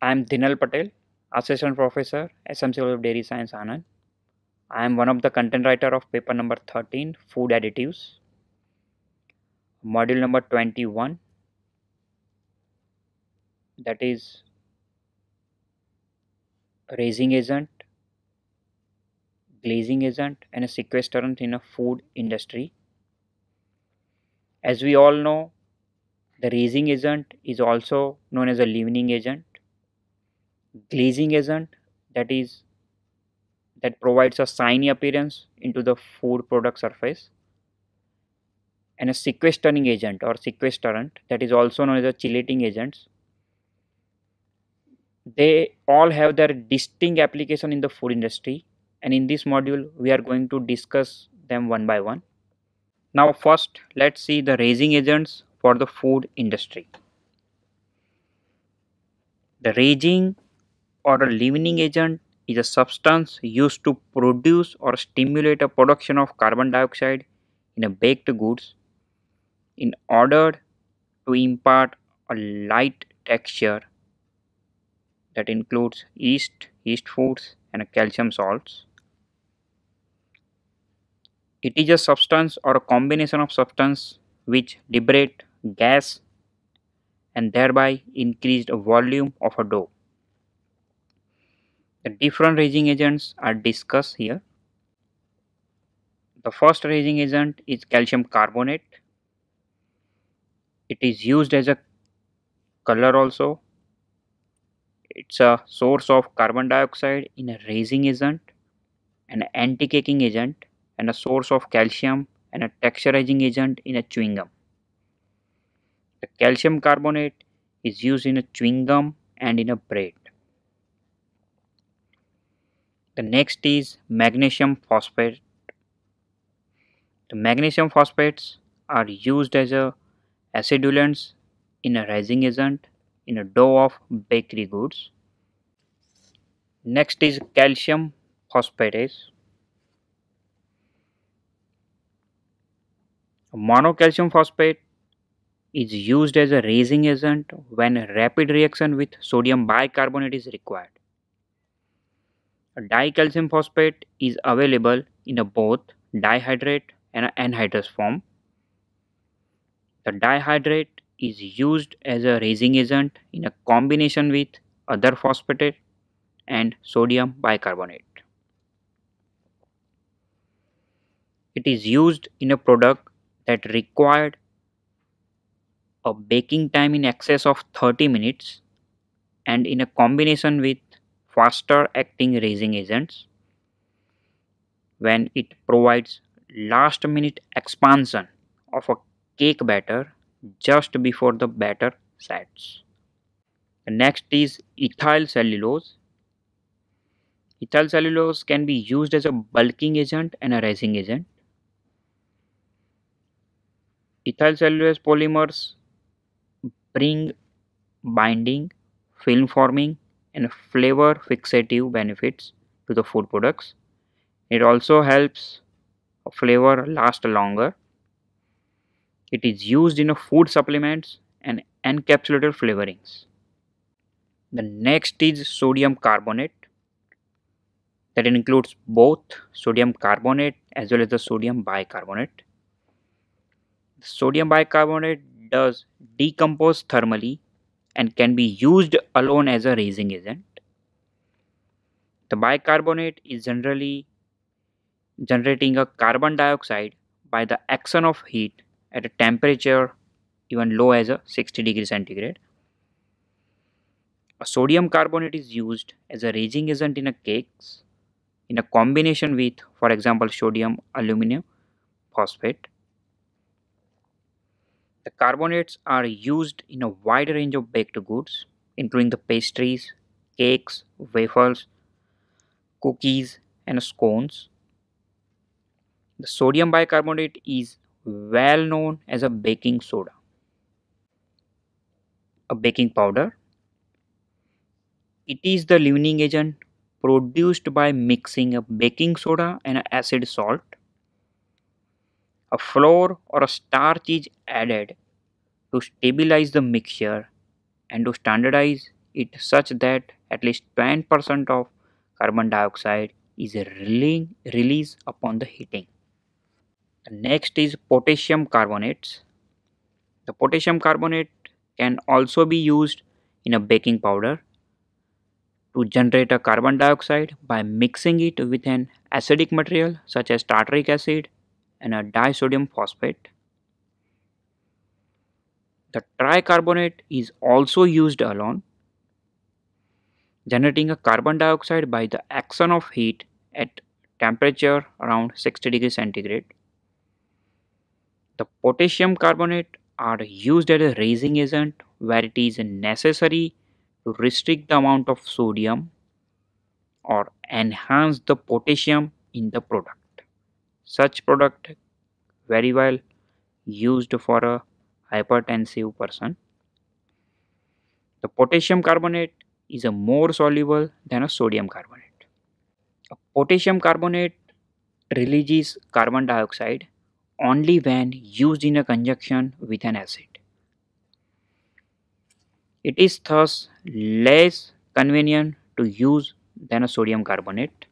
I am Dinal Patel, Assistant Professor, SMC of Dairy Science, Anand. I am one of the content writer of paper number 13, Food Additives, module number 21, that is raising agent, glazing agent, and a sequestrant in a food industry. As we all know, the raising agent is also known as a leavening agent. Glazing agent, that provides a shiny appearance into the food product surface, and a sequestering agent or sequestrant, that is also known as a chelating agents. They all have their distinct application in the food industry, and in this module we are going to discuss them one by one. Now first let's see the raising agents for the food industry. The raising or a leavening agent is a substance used to produce or stimulate a production of carbon dioxide in a baked goods in order to impart a light texture that includes yeast, yeast foods, and calcium salts. It is a substance or a combination of substance which liberate gas and thereby increase the volume of a dough. The different raising agents are discussed here. The first raising agent is calcium carbonate. It is used as a color also. It's a source of carbon dioxide in a raising agent, an anti-caking agent, and a source of calcium and a texturizing agent in a chewing gum. The calcium carbonate is used in a chewing gum and in a bread. The next is magnesium phosphate. The magnesium phosphates are used as a acidulants in a raising agent in a dough of bakery goods. Next is calcium phosphatase. Monocalcium phosphate is used as a raising agent when a rapid reaction with sodium bicarbonate is required. A dicalcium phosphate is available in a both dihydrate and anhydrous form. The dihydrate is used as a raising agent in a combination with other phosphate and sodium bicarbonate. It is used in a product that required a baking time in excess of 30 minutes and in a combination with faster acting raising agents when it provides last minute expansion of a cake batter just before the batter sets. The next is ethyl cellulose. Ethyl cellulose can be used as a bulking agent and a raising agent. Ethyl cellulose polymers bring binding, film forming, and flavor fixative benefits to the food products. It also helps a flavor last longer. It is used in a food supplements and encapsulated flavorings. The next is sodium carbonate. That includes both sodium carbonate as well as the sodium bicarbonate. Sodium bicarbonate does decompose thermally and can be used alone as a raising agent. The bicarbonate is generally generating a carbon dioxide by the action of heat at a temperature even low as a 60 degrees centigrade. A sodium carbonate is used as a raising agent in a cakes in a combination with, for example, sodium aluminium phosphate. The carbonates are used in a wide range of baked goods, including the pastries, cakes, waffles, cookies, and scones. The sodium bicarbonate is well known as a baking soda, a baking powder. It is the leavening agent produced by mixing a baking soda and acid salt. A flour or a starch is added to stabilize the mixture and to standardize it such that at least 10% of carbon dioxide is released upon the heating. The next is potassium carbonates. The potassium carbonate can also be used in a baking powder to generate a carbon dioxide by mixing it with an acidic material such as tartaric acid and a disodium phosphate. The tricarbonate is also used alone, generating a carbon dioxide by the action of heat at temperature around 60 degrees centigrade. The potassium carbonate are used as a raising agent where it is necessary to restrict the amount of sodium or enhance the potassium in the product. Such product very well used for a hypertensive person. The potassium carbonate is a more soluble than a sodium carbonate. A potassium carbonate releases carbon dioxide only when used in a conjunction with an acid. It is thus less convenient to use than a sodium carbonate.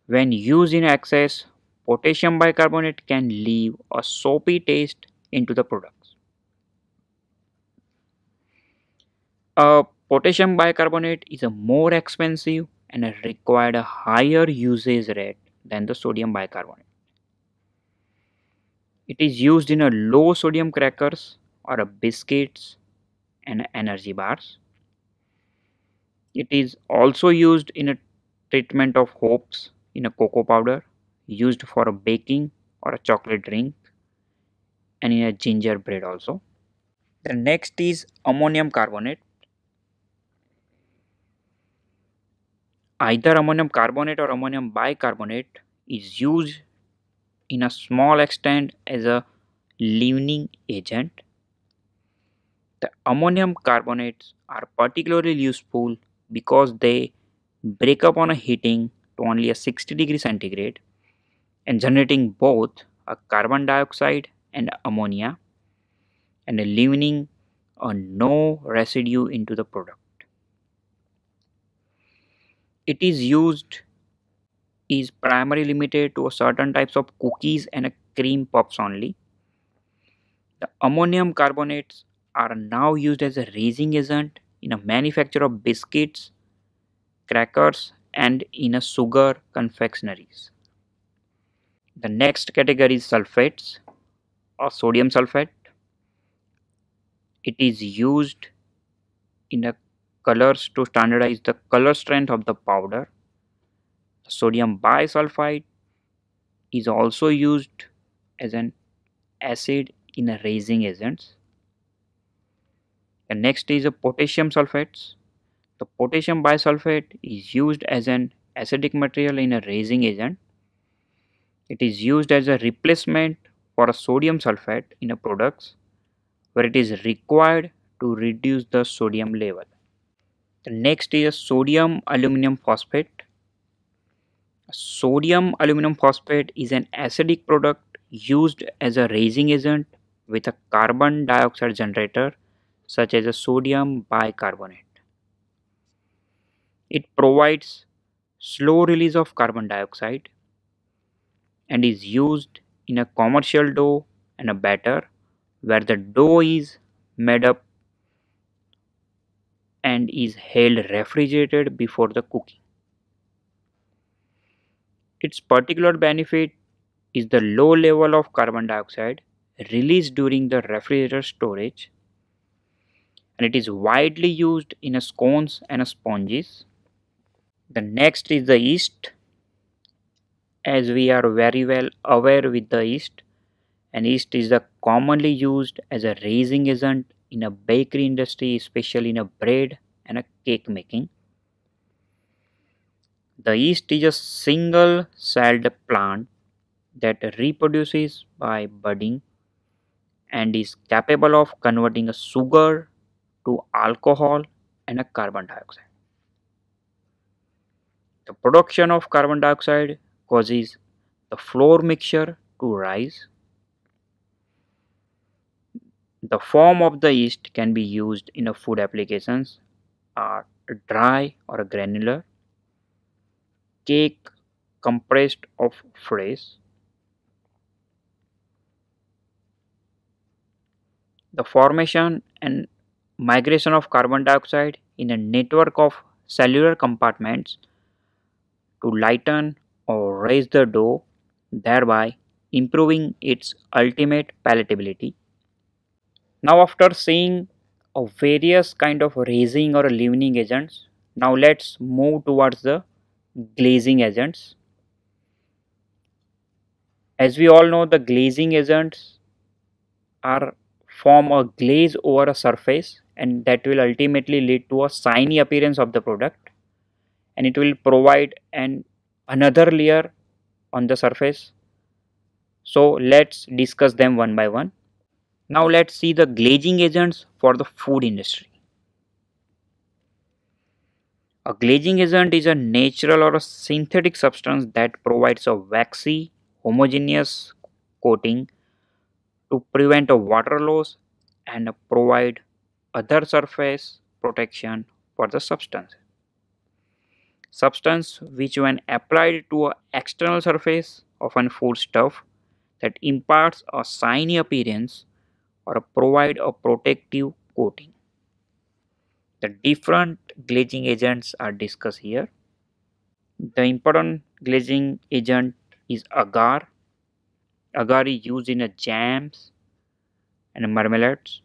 When used in excess, potassium bicarbonate can leave a soapy taste into the products. A potassium bicarbonate is a more expensive and required a higher usage rate than the sodium bicarbonate. It is used in a low sodium crackers or a biscuits and energy bars. It is also used in a treatment of hops in a cocoa powder used for a baking or a chocolate drink and in a gingerbread also. The next is ammonium carbonate. Either ammonium carbonate or ammonium bicarbonate is used in a small extent as a leavening agent. The ammonium carbonates are particularly useful because they break up on a heating to only a 60 degree centigrade and generating both a carbon dioxide and ammonia and leaving a no residue into the product. It is primarily limited to a certain types of cookies and cream puffs only. The ammonium carbonates are now used as a raising agent in a manufacture of biscuits, crackers and in a sugar confectionaries. The next category is sulphates or sodium sulfate. It is used in a colors to standardize the color strength of the powder. Sodium bisulfite is also used as an acid in a raising agents. The next is a potassium sulfates. The potassium bisulfate is used as an acidic material in a raising agent. It is used as a replacement for a sodium sulfate in a products where it is required to reduce the sodium level. The next is a sodium aluminum phosphate. Sodium aluminum phosphate is an acidic product used as a raising agent with a carbon dioxide generator such as a sodium bicarbonate. It provides slow release of carbon dioxide and is used in a commercial dough and a batter where the dough is made up and is held refrigerated before the cooking. Its particular benefit is the low level of carbon dioxide released during the refrigerator storage, and it is widely used in scones and sponges. The next is the yeast. As we are very well aware with the yeast, and yeast is commonly used as a raising agent in a bakery industry, especially in a bread and a cake making. The yeast is a single celled plant that reproduces by budding and is capable of converting a sugar to alcohol and a carbon dioxide. The production of carbon dioxide causes the flour mixture to rise. The form of the yeast can be used in a food applications are dry or granular, cake compressed of fresh. The formation and migration of carbon dioxide in a network of cellular compartments to lighten or raise the dough, thereby improving its ultimate palatability. Now, after seeing a various kind of raising or leavening agents, now let's move towards the glazing agents. As we all know, the glazing agents are form a glaze over a surface, and that will ultimately lead to a shiny appearance of the product, and it will provide another layer on the surface. So let's discuss them one by one. Now let's see the glazing agents for the food industry. A glazing agent is a natural or a synthetic substance that provides a waxy, homogeneous coating to prevent a water loss and provide other surface protection for the substance. Substance which when applied to an external surface, often foodstuff, that imparts a shiny appearance or provide a protective coating. The different glazing agents are discussed here. The important glazing agent is agar. Agar is used in jams and marmalades,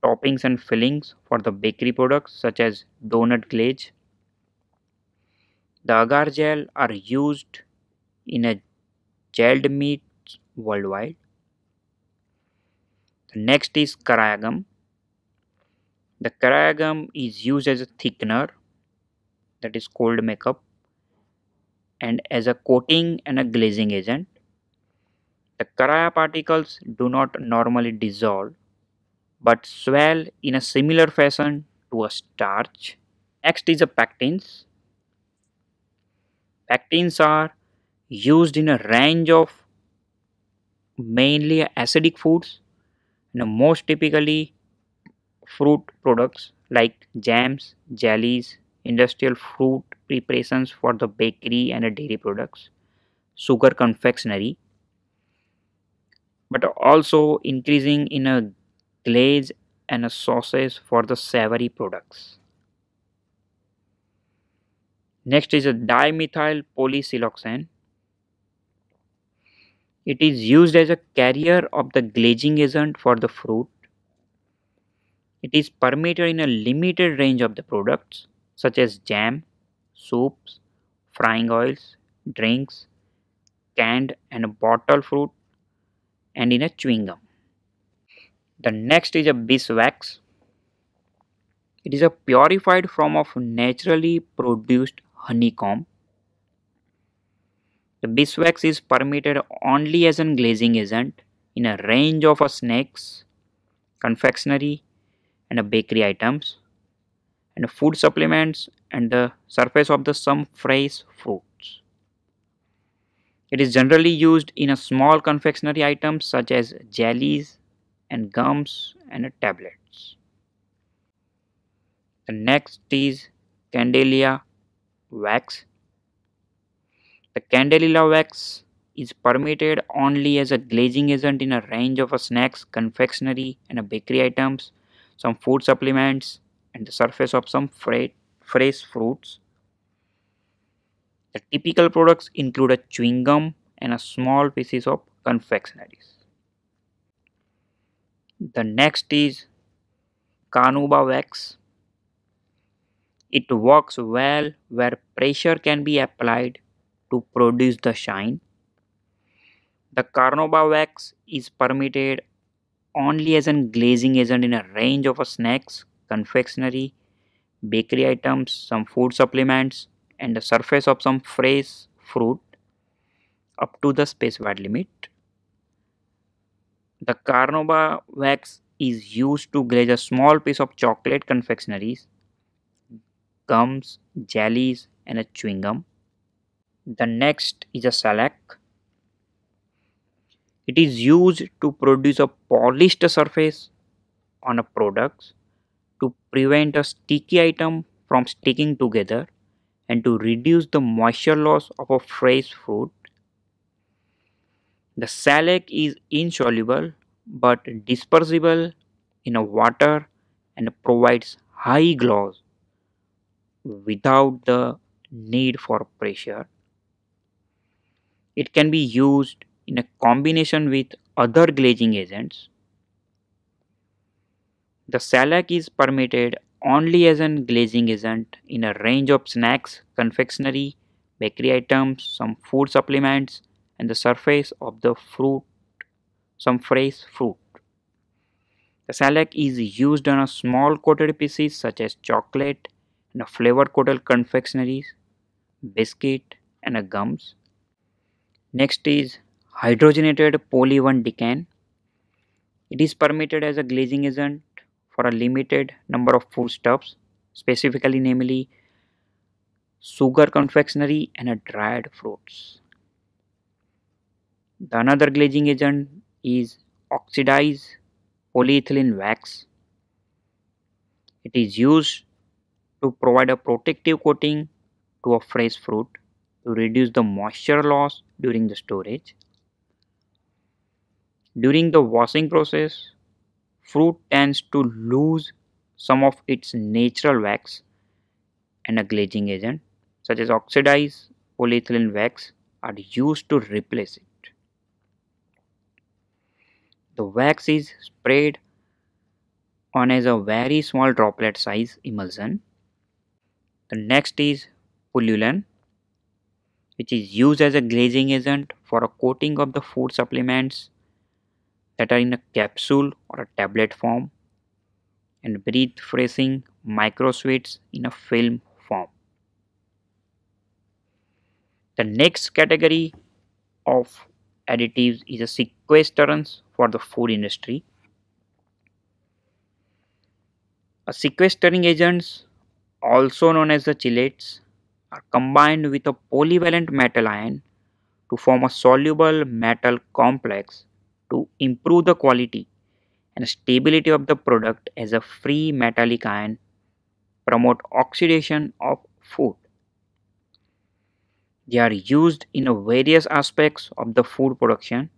toppings and fillings for the bakery products such as donut glaze. The agar gel are used in gelled meats worldwide. The next is carragum. The carragum is used as a thickener, that is cold makeup, and as a coating and a glazing agent. The carragum particles do not normally dissolve but swell in a similar fashion to a starch. Next is a pectins. Pectins are used in a range of mainly acidic foods, and most typically fruit products like jams, jellies, industrial fruit preparations for the bakery and dairy products, sugar confectionery, but also increasing in a glaze and a sauces for the savory products. Next is a dimethyl polysiloxane. It is used as a carrier of the glazing agent for the fruit. It is permitted in a limited range of the products such as jam, soups, frying oils, drinks, canned and bottled fruit, and in a chewing gum. The next is a beeswax. It is a purified form of naturally produced honeycomb. The beeswax is permitted only as a glazing agent in a range of snacks, confectionery, and bakery items, and food supplements and the surface of the some fresh fruits. It is generally used in a small confectionery items such as jellies and gums and tablets. The next is Candelilla wax. The Candelilla wax is permitted only as a glazing agent in a range of snacks, confectionery, and bakery items, some food supplements, and the surface of some fresh fruits. The typical products include a chewing gum and a small pieces of confectionaries. The next is Carnauba wax. It works well where pressure can be applied to produce the shine. The Carnauba wax is permitted only as a glazing agent in a range of snacks, confectionery, bakery items, some food supplements, and the surface of some fresh fruit up to the specified limit. The Carnauba wax is used to glaze a small piece of chocolate confectionaries, gums, jellies, and a chewing gum. The next is a shellac. It is used to produce a polished surface on a product to prevent a sticky item from sticking together and to reduce the moisture loss of a fresh fruit. The shellac is insoluble but dispersible in a water and provides high gloss without the need for pressure. It can be used in a combination with other glazing agents. The shellac is permitted only as an glazing agent in a range of snacks, confectionery, bakery items, some food supplements, and the surface of the fruit, some fresh fruit. The shellac is used on a small coated pieces such as chocolate and a flavor coated confectionaries, biscuit, and a gums. Next is hydrogenated polyethylene. It is permitted as a glazing agent for a limited number of foodstuffs, specifically namely sugar confectionery and dried fruits. The another glazing agent is oxidized polyethylene wax. It is used to provide a protective coating to a fresh fruit to reduce the moisture loss during the storage. During the washing process, fruit tends to lose some of its natural wax, and a glazing agent such as oxidized polyethylene wax are used to replace it. The wax is sprayed on as a very small droplet size emulsion. The next is pullulan, which is used as a glazing agent for a coating of the food supplements that are in a capsule or a tablet form and breathe freshening microsweets in a film form. The next category of additives is a sequesterants for the food industry. A sequestering agents, also known as the chelates, are combined with a polyvalent metal ion to form a soluble metal complex to improve the quality and stability of the product as a free metallic ion, promote oxidation of food. They are used in various aspects of the food production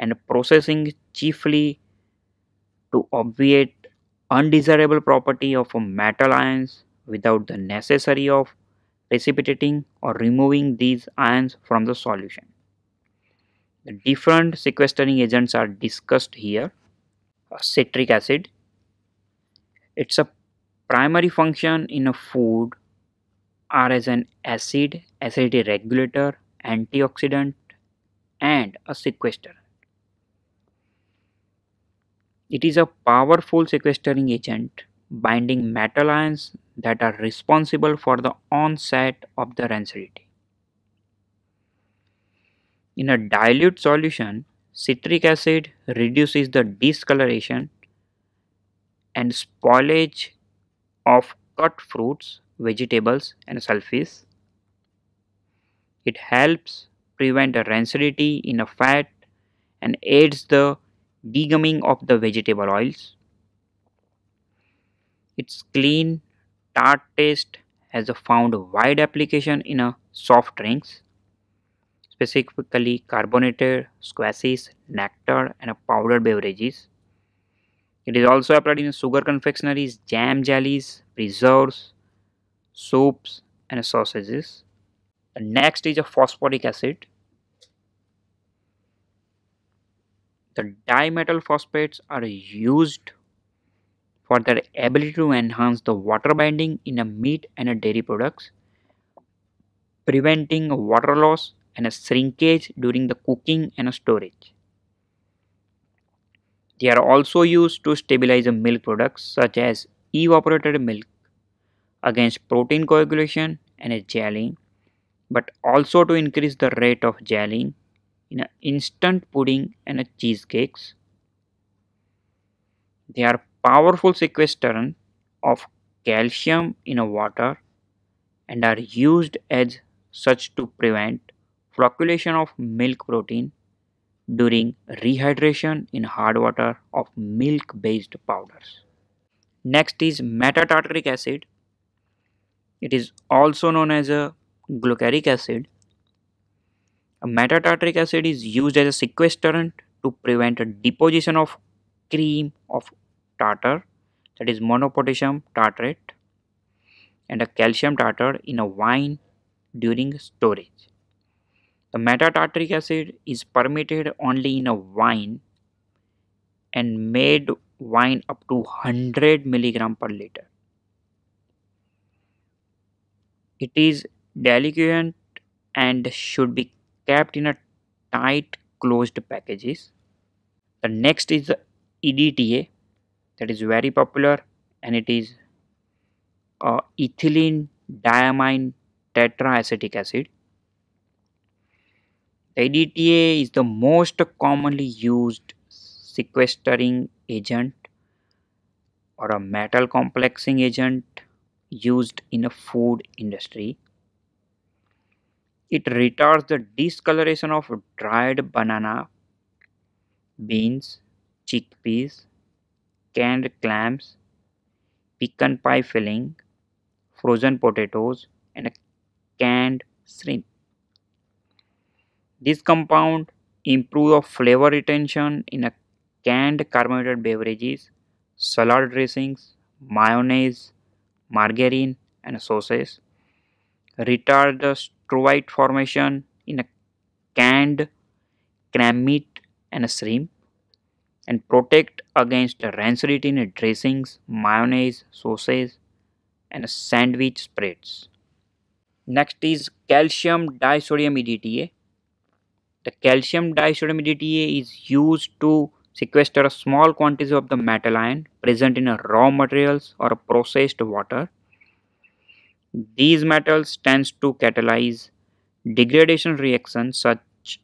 and processing, chiefly to obviate undesirable property of metal ions without the necessary of precipitating or removing these ions from the solution. The different sequestering agents are discussed here. Citric acid. Its a primary function in a food are as an acid, acidity regulator, antioxidant, and a sequester. It is a powerful sequestering agent binding metal ions that are responsible for the onset of the rancidity. In a dilute solution, citric acid reduces the discoloration and spoilage of cut fruits, vegetables, and sulphates. It helps prevent a rancidity in a fat and aids the degumming of the vegetable oils. Its clean, tart taste has found wide application in a soft drinks, specifically carbonated, squashes, nectar, and powdered beverages. It is also applied in sugar confectionaries, jam jellies, preserves, soups, and sausages. The next is a phosphoric acid. The dimethyl phosphates are used for their ability to enhance the water binding in a meat and a dairy products, preventing water loss and a shrinkage during the cooking and storage. They are also used to stabilize the milk products such as evaporated milk against protein coagulation and a gelling, but also to increase the rate of gelling in a instant pudding and a cheesecakes. They are powerful sequestrant of calcium in a water and are used as such to prevent flocculation of milk protein during rehydration in hard water of milk-based powders. Next is metatartaric acid. It is also known as a glyceric acid. A metatartaric acid is used as a sequestrant to prevent a deposition of cream of tartar, that is monopotassium tartrate, and a calcium tartar in a wine during storage. The metatartaric acid is permitted only in a wine and made wine up to 100 mg per liter. It is delicate and should be kept in a tight closed packages. The next is the EDTA, that is very popular, and it is ethylene diamine tetra-acetic acid. The EDTA is the most commonly used sequestering agent or a metal complexing agent used in a food industry. It retards the discoloration of dried banana, beans, chickpeas, canned clams, pecan pie filling, frozen potatoes, and a canned shrimp. This compound improves flavor retention in a canned carbonated beverages, salad dressings, mayonnaise, margarine, and sauces. Retard the struvite formation in a canned crab meat and a shrimp, and protect against rancidity in dressings, mayonnaise, sauces, and sandwich spreads. Next is calcium disodium EDTA. The calcium disodium EDTA is used to sequester a small quantity of the metal ion present in a raw materials or a processed water. These metals tends to catalyze degradation reactions such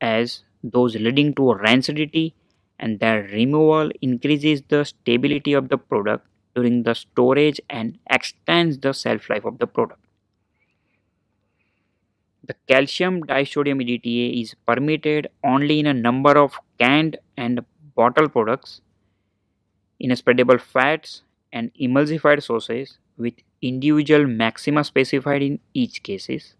as those leading to rancidity, and their removal increases the stability of the product during the storage and extends the shelf life of the product. The calcium disodium EDTA is permitted only in a number of canned and bottled products, in spreadable fats and emulsified sauces with individual maxima specified in each cases.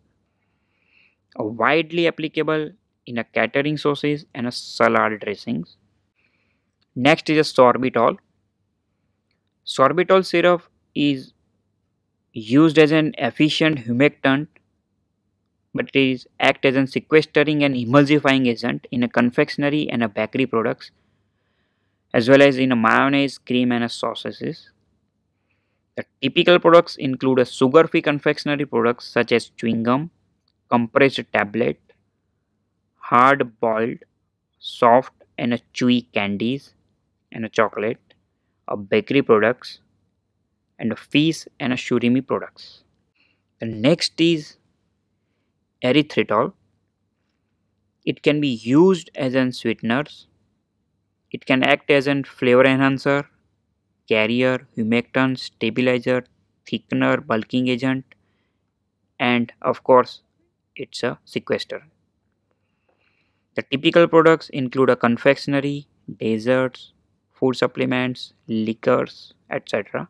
Widely applicable in a catering sauces and a salad dressings. Next is a sorbitol. Sorbitol syrup is used as an efficient humectant, but it is act as a sequestering and emulsifying agent in a confectionery and a bakery products, as well as in a mayonnaise, cream, and a sauces. The typical products include a sugar-free confectionery products such as chewing gum, compressed tablet, hard boiled, soft and a chewy candies and a chocolate, a bakery products, and a fish and a surimi products. The next is erythritol. It can be used as an sweetener. It can act as a flavor enhancer, carrier, humectant, stabilizer, thickener, bulking agent, and of course, it's a sequester. The typical products include a confectionery, desserts, food supplements, liquors, etc.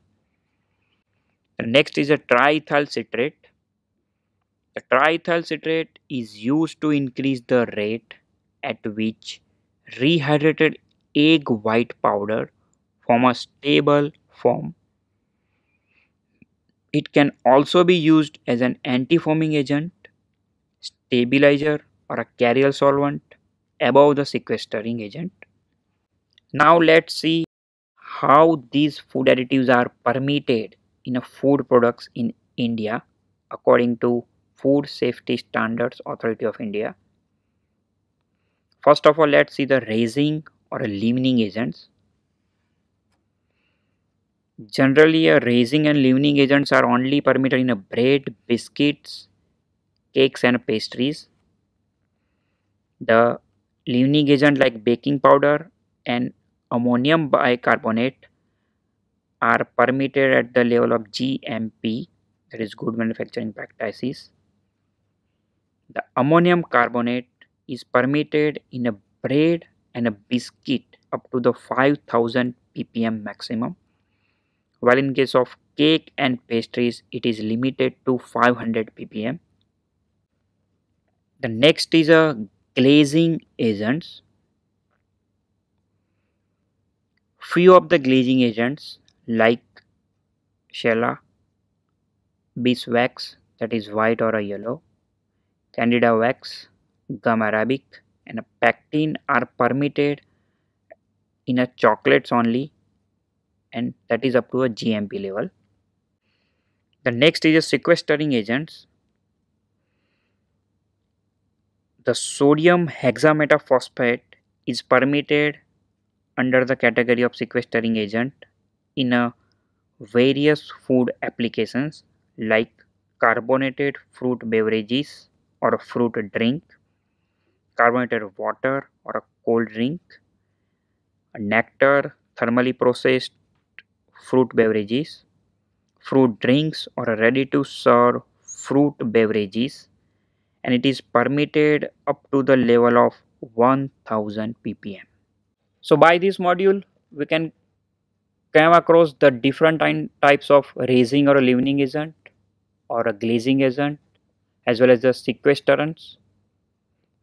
The next is a triethyl citrate. The triethyl citrate is used to increase the rate at which rehydrated egg white powder form a stable form. It can also be used as an anti-foaming agent, stabilizer, or a carrier solvent above the sequestering agent. Now let's see how these food additives are permitted in a food products in India according to Food Safety Standards Authority of India. First of all, let's see the raising or a leavening agents. Generally, a raising and leavening agents are only permitted in a bread, biscuits, cakes and pastries. The leavening agent like baking powder and ammonium bicarbonate are permitted at the level of GMP, that is good manufacturing practices. The ammonium carbonate is permitted in a bread and a biscuit up to the 5000 ppm maximum, while in case of cake and pastries it is limited to 500 ppm. The next is a glazing agents. Few of the glazing agents like Shella, Beeswax, that is white or a yellow, Candida wax, gum arabic, and a pectin are permitted in a chocolates only, and that is up to a GMP level. The next is a sequestering agents. The sodium hexametaphosphate is permitted under the category of sequestering agent in a various food applications like carbonated fruit beverages or a fruit drink, carbonated water or a cold drink, a nectar, thermally processed fruit beverages, fruit drinks or a ready to serve fruit beverages, and it is permitted up to the level of 1000 ppm. So by this module we can come across the different types of raising or a leavening agent or a glazing agent, as well as the sequesterants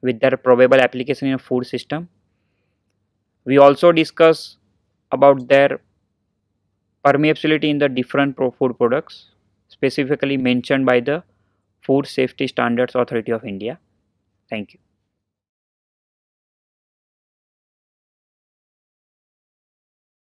with their probable application in a food system. We also discuss about their permeability in the different food products specifically mentioned by the Food Safety Standards Authority of India. Thank you.